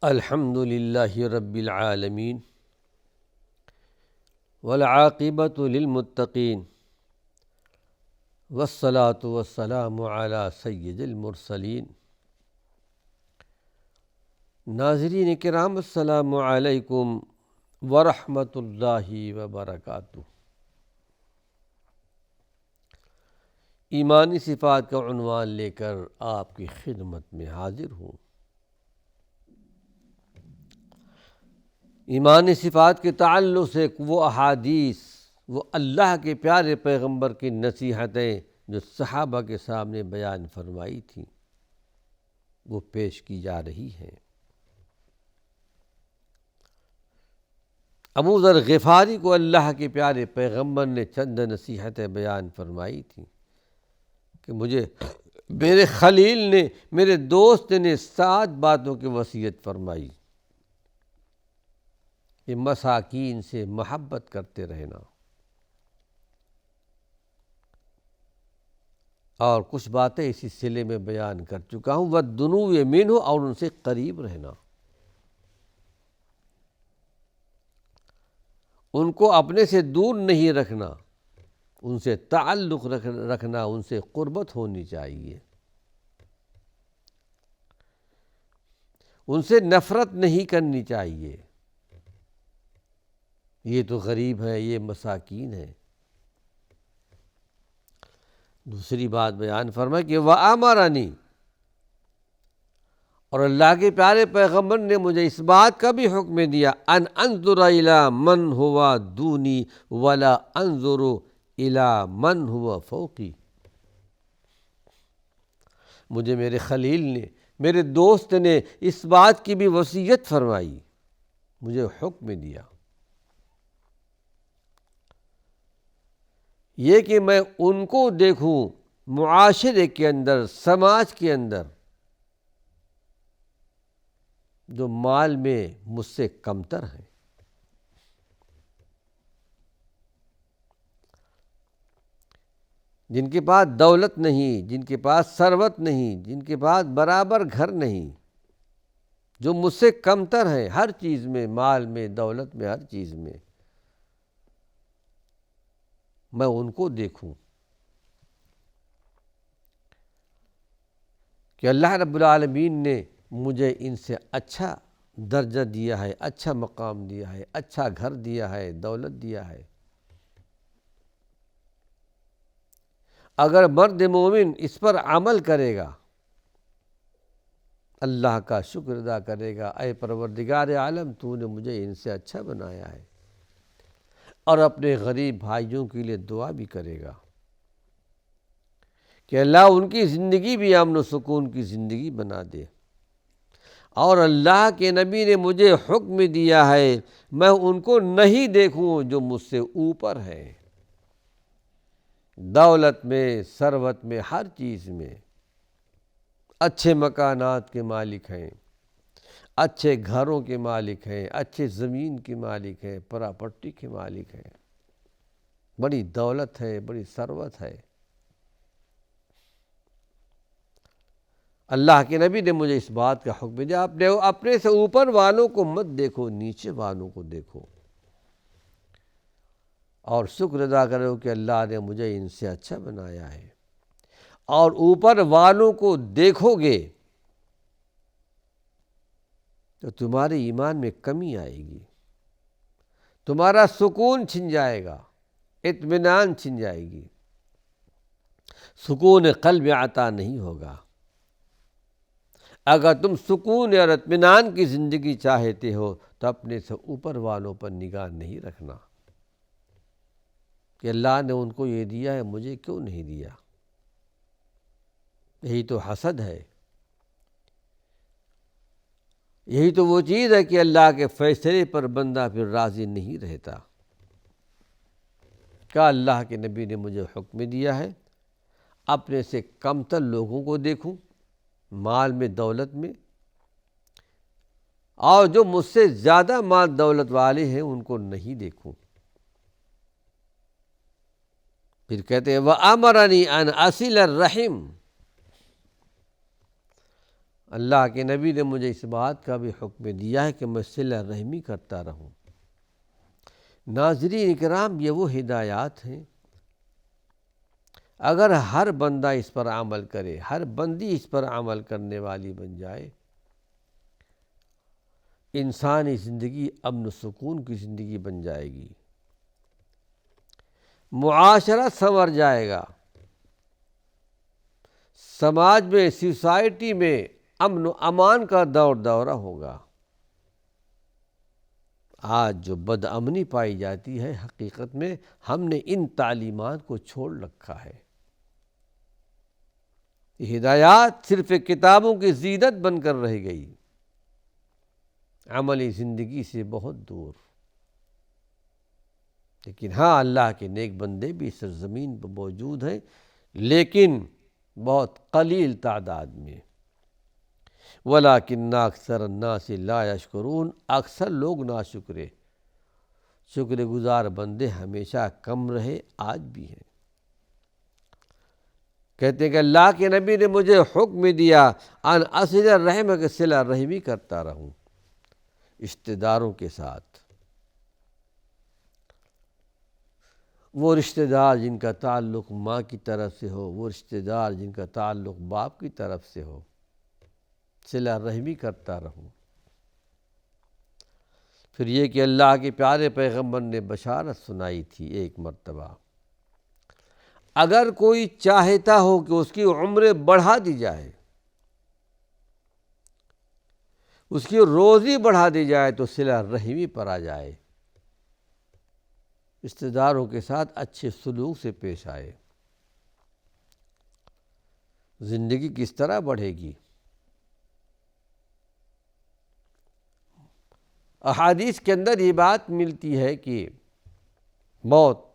الحمد للہ رب العالمین والعاقبۃ للمتقین والصلاة والسلام علی سید المرسلین۔ ناظرین کرام، السلام علیکم ورحمۃ اللہ وبرکاتہ۔ ایمانی صفات کا عنوان لے کر آپ کی خدمت میں حاضر ہوں۔ ایمانی صفات کے تعلق سے وہ احادیث، وہ اللہ کے پیارے پیغمبر کی نصیحتیں جو صحابہ کے سامنے بیان فرمائی تھیں، وہ پیش کی جا رہی ہیں۔ ابو ذر غفاری کو اللہ کے پیارے پیغمبر نے چند نصیحتیں بیان فرمائی تھیں کہ مجھے میرے خلیل نے، میرے دوست نے 7 باتوں کی وصیت فرمائی کہ مساکین سے محبت کرتے رہنا، اور کچھ باتیں اسی سلسلے میں بیان کر چکا ہوں۔ وَالدُّنُوِ مِنْهُ، اور ان سے قریب رہنا، ان کو اپنے سے دور نہیں رکھنا، ان سے تعلق رکھنا، ان سے قربت ہونی چاہیے، ان سے نفرت نہیں کرنی چاہیے۔ یہ تو غریب ہیں، یہ مساکین ہیں۔ دوسری بات بیان فرمائی کہ وَأَمَرَنِي، اور اللہ کے پیارے پیغمبر نے مجھے اس بات کا بھی حکم دیا ان انظر الی من ہوا دونی ولا انظر الی من ہوا فوقی۔ مجھے میرے خلیل نے، میرے دوست نے اس بات کی بھی وصیت فرمائی، مجھے حکم دیا یہ کہ میں ان کو دیکھوں معاشرے کے اندر، سماج کے اندر، جو مال میں مجھ سے کمتر ہیں، جن کے پاس دولت نہیں، جن کے پاس ثروت نہیں، جن کے پاس برابر گھر نہیں، جو مجھ سے کمتر ہیں ہر چیز میں، مال میں، دولت میں، ہر چیز میں، میں ان کو دیکھوں کہ اللہ رب العالمین نے مجھے ان سے اچھا درجہ دیا ہے، اچھا مقام دیا ہے، اچھا گھر دیا ہے، دولت دیا ہے۔ اگر مرد مومن اس پر عمل کرے گا، اللہ کا شکر ادا کرے گا، اے پروردگار عالم، تو نے مجھے ان سے اچھا بنایا ہے، اور اپنے غریب بھائیوں کے لیے دعا بھی کرے گا کہ اللہ ان کی زندگی بھی امن و سکون کی زندگی بنا دے۔ اور اللہ کے نبی نے مجھے حکم دیا ہے میں ان کو نہیں دیکھوں جو مجھ سے اوپر ہیں، دولت میں، ثروت میں، ہر چیز میں، اچھے مکانات کے مالک ہیں، اچھے گھروں کے مالک ہیں، اچھے زمین کے مالک ہیں، پراپرٹی کے مالک ہیں، بڑی دولت ہے، بڑی ثروت ہے۔ اللہ کے نبی نے مجھے اس بات کا حکم دیا، اپنے سے اوپر والوں کو مت دیکھو، نیچے والوں کو دیکھو، اور شکر ادا کرو کہ اللہ نے مجھے ان سے اچھا بنایا ہے۔ اور اوپر والوں کو دیکھو گے تو تمہارے ایمان میں کمی آئے گی، تمہارا سکون چھن جائے گا، اطمینان چھن جائے گی، سکون قلب عطا نہیں ہوگا۔ اگر تم سکون اور اطمینان کی زندگی چاہتے ہو تو اپنے سے اوپر والوں پر نگاہ نہیں رکھنا کہ اللہ نے ان کو یہ دیا ہے، مجھے کیوں نہیں دیا۔ یہی تو حسد ہے، یہی تو وہ چیز ہے کہ اللہ کے فیصلے پر بندہ پھر راضی نہیں رہتا۔ کہا اللہ کے نبی نے مجھے حکم دیا ہے اپنے سے کمتر لوگوں کو دیکھوں، مال میں، دولت میں، اور جو مجھ سے زیادہ مال دولت والے ہیں ان کو نہیں دیکھوں۔ پھر کہتے ہیں وَأَمَرَنِي أَنْ أَصِلَ الرَّحِمَ، اللہ کے نبی نے مجھے اس بات کا بھی حکم دیا ہے کہ میں صلہ رحمی کرتا رہوں۔ ناظرین اکرام، یہ وہ ہدایات ہیں، اگر ہر بندہ اس پر عمل کرے، ہر بندی اس پر عمل کرنے والی بن جائے، انسانی زندگی امن و سکون کی زندگی بن جائے گی، معاشرہ سنور جائے گا، سماج میں، سوسائٹی میں امن و امان کا دورہ ہوگا۔ آج جو بد امنی پائی جاتی ہے، حقیقت میں ہم نے ان تعلیمات کو چھوڑ رکھا ہے۔ یہ ہدایات صرف کتابوں کی زینت بن کر رہ گئی، عملی زندگی سے بہت دور۔ لیکن ہاں، اللہ کے نیک بندے بھی سرزمین پر موجود ہیں، لیکن بہت قلیل تعداد میں۔ وَلَٰكِنَّ أَكْثَرَ النَّاسِ لَا يَشْكُرُونَ، اکثر لوگ ناشکرے، شکر گزار بندے ہمیشہ کم رہے، آج بھی ہیں۔ کہتے ہیں کہ اللہ کے نبی نے مجھے حکم دیا ان اصل الرحم، کے صلہ رحمی کرتا رہوں رشتہ داروں کے ساتھ، وہ رشتہ دار جن کا تعلق ماں کی طرف سے ہو، وہ رشتہ دار جن کا تعلق باپ کی طرف سے ہو، صلہ رحمی کرتا رہوں۔ پھر یہ کہ اللہ کے پیارے پیغمبر نے بشارت سنائی تھی ایک مرتبہ، اگر کوئی چاہتا ہو کہ اس کی عمر بڑھا دی جائے، اس کی روزی بڑھا دی جائے، تو صلہ رحمی پر آ جائے، رشتہ داروں کے ساتھ اچھے سلوک سے پیش آئے، زندگی کس طرح بڑھے گی۔ احادیث کے اندر یہ بات ملتی ہے کہ موت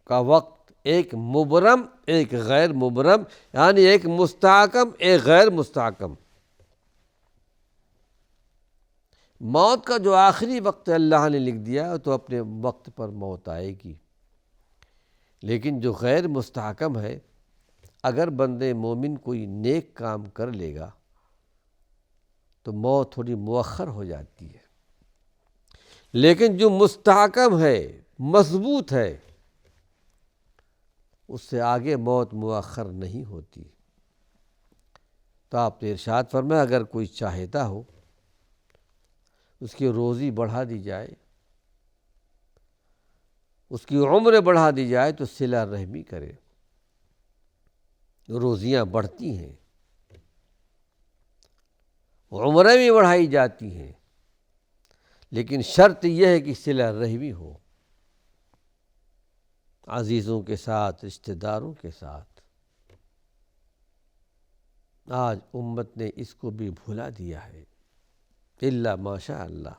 کا وقت ایک مبرم، ایک غیر مبرم، یعنی ایک مستحکم، ایک غیر مستحکم۔ موت کا جو آخری وقت اللہ نے لکھ دیا تو اپنے وقت پر موت آئے گی، لیکن جو غیر مستحکم ہے، اگر بندے مومن کوئی نیک کام کر لے گا تو موت تھوڑی مؤخر ہو جاتی ہے، لیکن جو مستحکم ہے، مضبوط ہے، اس سے آگے موت مؤخر نہیں ہوتی۔ تو آپ نے ارشاد فرمایا اگر کوئی چاہتا ہو اس کی روزی بڑھا دی جائے، اس کی عمر بڑھا دی جائے، تو صلہ رحمی کرے۔ روزیاں بڑھتی ہیں، عمریں بھی بڑھائی جاتی ہیں، لیکن شرط یہ ہے کہ صلہ رحمی ہو، عزیزوں کے ساتھ، رشتہ داروں کے ساتھ۔ آج امت نے اس کو بھی بھلا دیا ہے، الا ماشاء اللہ۔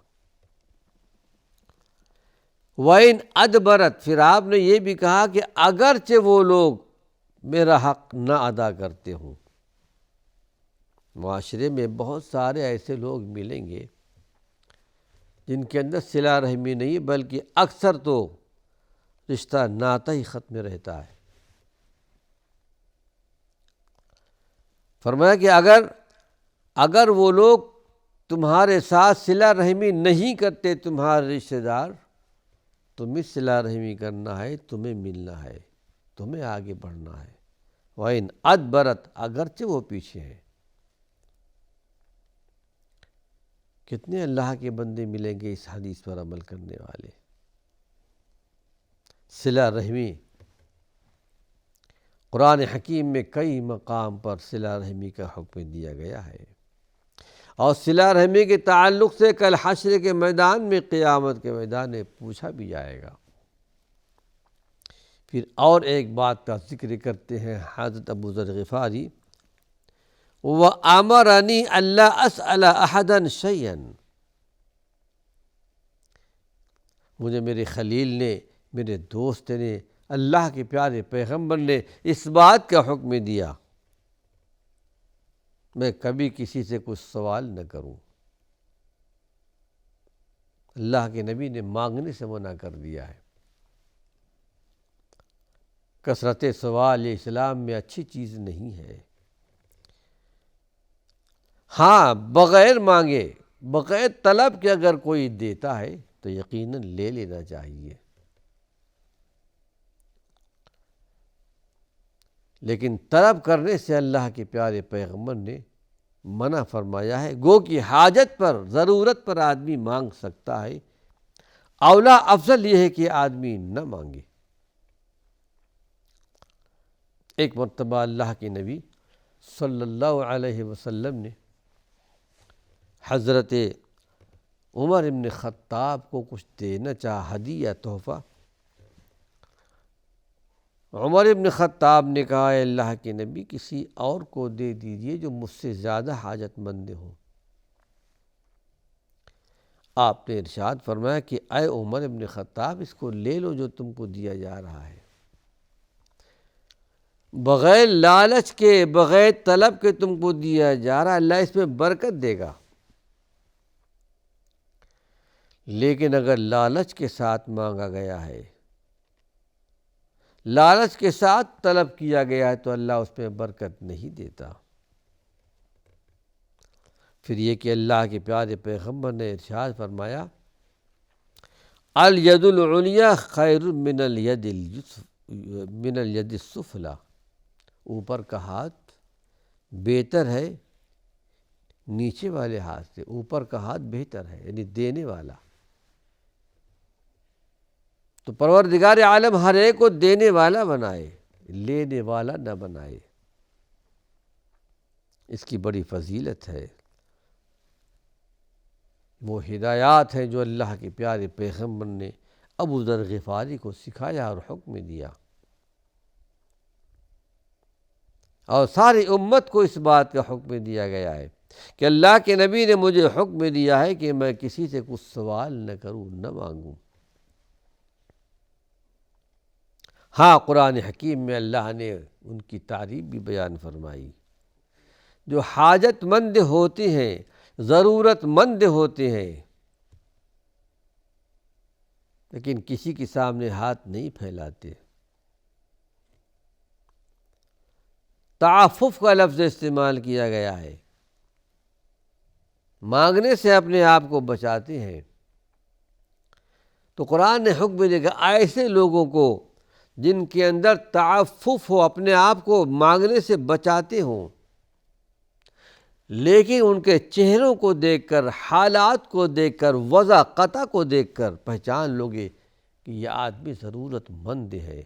وَإِنْ أَدْبَرَتْ، پھر آپ نے یہ بھی کہا کہ اگرچہ وہ لوگ میرا حق نہ ادا کرتے ہوں۔ معاشرے میں بہت سارے ایسے لوگ ملیں گے جن کے اندر صلہ رحمی نہیں، بلکہ اکثر تو رشتہ ناتا ہی ختم رہتا ہے۔ فرمایا کہ اگر وہ لوگ تمہارے ساتھ صلہ رحمی نہیں کرتے، تمہارے رشتہ دار، تمہیں صلہ رحمی کرنا ہے، تمہیں ملنا ہے، تمہیں آگے بڑھنا ہے۔ وَإِنْ أَدْبَرَتْ، اگرچہ وہ پیچھے ہیں۔ کتنے اللہ کے بندے ملیں گے اس حدیث پر عمل کرنے والے؟ صلہ رحمی، قرآن حکیم میں کئی مقام پر صلہ رحمی کا حکم دیا گیا ہے، اور صلہ رحمی کے تعلق سے کل حشر کے میدان میں، قیامت کے میدان میں پوچھا بھی جائے گا۔ پھر اور ایک بات کا ذکر کرتے ہیں حضرت ابو ذر غفاری، وَأَمَرَنِي أَلَّا أَسْأَلَ أَحَدًا شَيْئًا، مجھے میرے خلیل نے، میرے دوست نے، اللہ کے پیارے پیغمبر نے اس بات کا حکم دیا میں کبھی کسی سے کچھ سوال نہ کروں۔ اللہ کے نبی نے مانگنے سے منع کر دیا ہے۔ کثرت سوال یہ اسلام میں اچھی چیز نہیں ہے۔ ہاں بغیر مانگے، بغیر طلب کے اگر کوئی دیتا ہے تو یقیناً لے لینا چاہیے، لیکن طلب کرنے سے اللہ کے پیارے پیغمبر نے منع فرمایا ہے۔ گو کہ حاجت پر، ضرورت پر آدمی مانگ سکتا ہے، اولا افضل یہ ہے کہ آدمی نہ مانگے۔ ایک مرتبہ اللہ کے نبی صلی اللہ علیہ وسلم نے حضرت عمر ابن خطاب کو کچھ دینا چاہا، ہدیہ، تحفہ۔ عمر ابن خطاب نے کہا، اے اللہ کے نبی کسی اور کو دے دیجئے جو مجھ سے زیادہ حاجت مند ہو۔ آپ نے ارشاد فرمایا کہ اے عمر ابن خطاب اس کو لے لو جو تم کو دیا جا رہا ہے، بغیر لالچ کے، بغیر طلب کے تم کو دیا جا رہا ہے، اللہ اس میں برکت دے گا۔ لیکن اگر لالچ کے ساتھ مانگا گیا ہے، لالچ کے ساتھ طلب کیا گیا ہے تو اللہ اس میں برکت نہیں دیتا۔ پھر یہ کہ اللہ کے پیارے پیغمبر نے ارشاد فرمایا، الید العلیٰ خیر من الید السفلیٰ، اوپر کا ہاتھ بہتر ہے نیچے والے ہاتھ سے، اوپر کا ہاتھ بہتر ہے، یعنی دینے والا۔ تو پروردگار عالم ہر ایک کو دینے والا بنائے، لینے والا نہ بنائے، اس کی بڑی فضیلت ہے۔ وہ ہدایات ہیں جو اللہ کے پیارے پیغمبر نے ابو ذر غفاری کو سکھایا اور حکم دیا، اور ساری امت کو اس بات کا حکم دیا گیا ہے کہ اللہ کے نبی نے مجھے حکم دیا ہے کہ میں کسی سے کچھ سوال نہ کروں، نہ مانگوں۔ ہاں قرآن حکیم میں اللہ نے ان کی تعریف بھی بیان فرمائی، جو حاجت مند ہوتے ہیں، ضرورت مند ہوتے ہیں، لیکن کسی کے سامنے ہاتھ نہیں پھیلاتے۔ تعفف کا لفظ استعمال کیا گیا ہے، مانگنے سے اپنے آپ کو بچاتے ہیں۔ تو قرآن نے حکم دیا کہ ایسے لوگوں کو جن کے اندر تعفف ہو، اپنے آپ کو مانگنے سے بچاتے ہوں، لیکن ان کے چہروں کو دیکھ کر، حالات کو دیکھ کر، وضع قطع کو دیکھ کر پہچان لوگے کہ یہ آدمی ضرورت مند ہے۔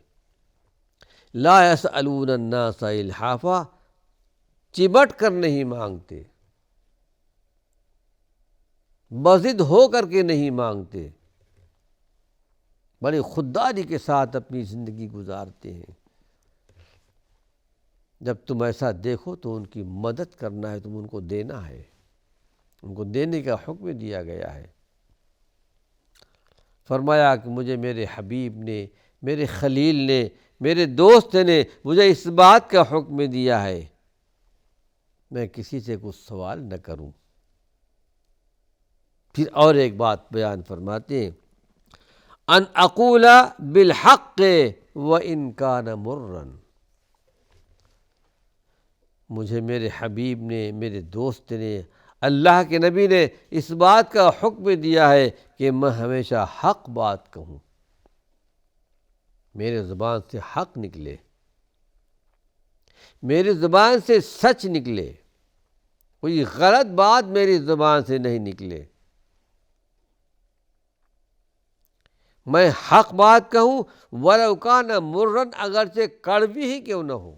لا یسألون الناس الحافا، چمٹ کر نہیں مانگتے، بضد ہو کر کے نہیں مانگتے، بڑی خودداری کے ساتھ اپنی زندگی گزارتے ہیں۔ جب تم ایسا دیکھو تو ان کی مدد کرنا ہے، تم ان کو دینا ہے، ان کو دینے کا حکم دیا گیا ہے۔ فرمایا کہ مجھے میرے حبیب نے، میرے خلیل نے، میرے دوست نے مجھے اس بات کا حکم دیا ہے میں کسی سے کچھ سوال نہ کروں۔ پھر اور ایک بات بیان فرماتے ہیں، ان اقول بالحق وان کان مرا، مجھے میرے حبیب نے، میرے دوست نے، اللہ کے نبی نے اس بات کا حکم دیا ہے کہ میں ہمیشہ حق بات کہوں، میرے زبان سے حق نکلے، میری زبان سے سچ نکلے، کوئی غلط بات میری زبان سے نہیں نکلے، میں حق بات کہوں، ولو کان مرن، اگرچہ کڑوی ہی کیوں نہ ہو،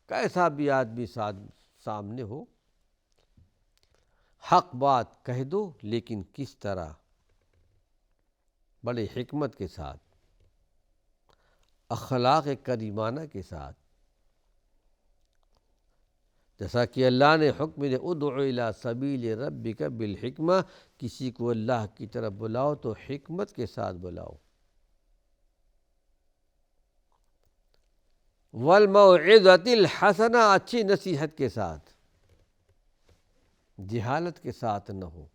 کیسا بھی آدمی سامنے ہو، حق بات کہہ دو، لیکن کس طرح؟ بڑے حکمت کے ساتھ، اخلاق کریمانہ کے ساتھ، جیسا کہ اللہ نے حکم دیا، ادع الی سبیل ربک بالحکمہ، کسی کو اللہ کی طرف بلاؤ تو حکمت کے ساتھ بلاؤ، والموعظۃ الحسنہ، اچھی نصیحت کے ساتھ، جہالت کے ساتھ نہ ہو،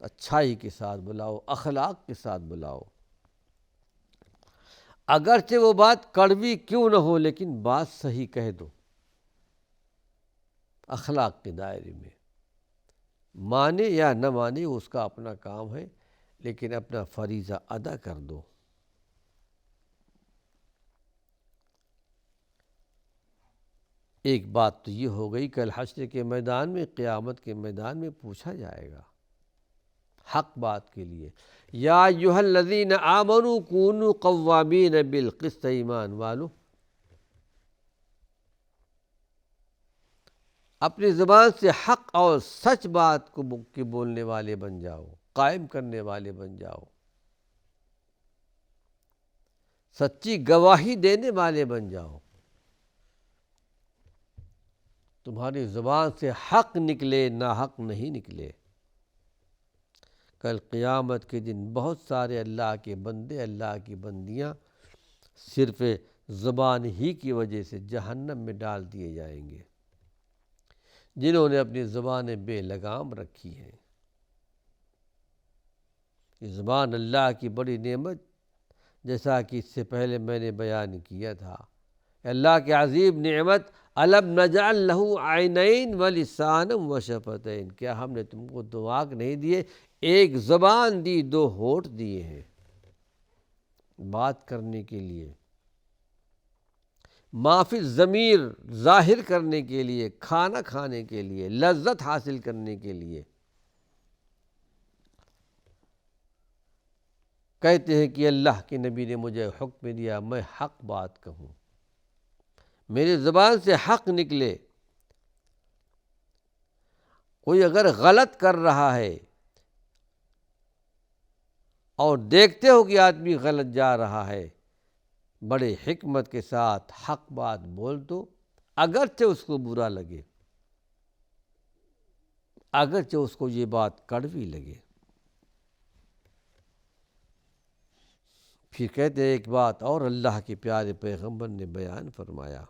اچھائی کے ساتھ بلاؤ، اخلاق کے ساتھ بلاؤ، اگرچہ وہ بات کڑوی کیوں نہ ہو لیکن بات صحیح کہہ دو۔ اخلاق کے دائرے میں، مانے یا نہ مانے اس کا اپنا کام ہے، لیکن اپنا فریضہ ادا کر دو۔ ایک بات تو یہ ہو گئی، کل حشر کے میدان میں، قیامت کے میدان میں پوچھا جائے گا حق بات کے لیے، یا ایھا الذین آمنوا کونوا قوامین بالقسط، ایمان والو اپنی زبان سے حق اور سچ بات کو بولنے والے بن جاؤ، قائم کرنے والے بن جاؤ، سچی گواہی دینے والے بن جاؤ۔ تمہاری زبان سے حق نکلے، ناحق نہیں نکلے۔ کل قیامت کے دن بہت سارے اللہ کے بندے، اللہ کی بندیاں صرف زبان ہی کی وجہ سے جہنم میں ڈال دیے جائیں گے، جنہوں نے اپنی زبانیں بے لگام رکھی ہیں۔ یہ زبان اللہ کی بڑی نعمت، جیسا کہ اس سے پہلے میں نے بیان کیا تھا، اللہ کی عظیم نعمت، الم نجعل لہ عینین ولسانا وشفتین، کیا ہم نے تم کو دو آنکھ نہیں دیے، ایک زبان دی، دو ہونٹ دیے ہیں بات کرنے کے لیے، ما فی الضمیر ظاہر کرنے کے لیے، کھانا کھانے کے لیے، لذت حاصل کرنے کے لیے۔ کہتے ہیں کہ اللہ کے نبی نے مجھے حکم دیا میں حق بات کہوں، میری زبان سے حق نکلے۔ کوئی اگر غلط کر رہا ہے اور دیکھتے ہو کہ آدمی غلط جا رہا ہے، بڑے حکمت کے ساتھ حق بات بول دو، اگرچہ اس کو برا لگے، اگرچہ اس کو یہ بات کڑوی لگے۔ پھر کہتے ہیں ایک بات اور اللہ کے پیارے پیغمبر نے بیان فرمایا،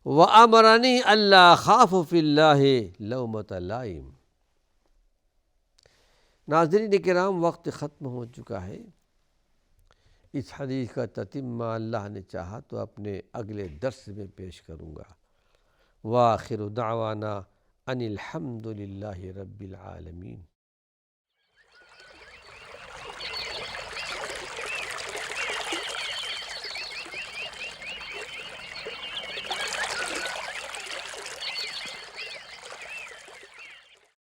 وَأَمَرَنِي أَلَّا أَخَافَ فِي اللَّهِ لَوْمَةَ لَائِمٍ۔ ناظرین کرام، وقت ختم ہو چکا ہے۔ اس حدیث کا تتمہ اللہ نے چاہا تو اپنے اگلے درس میں پیش کروں گا۔ وآخر دعوانا ان الحمد للہ رب العالمین۔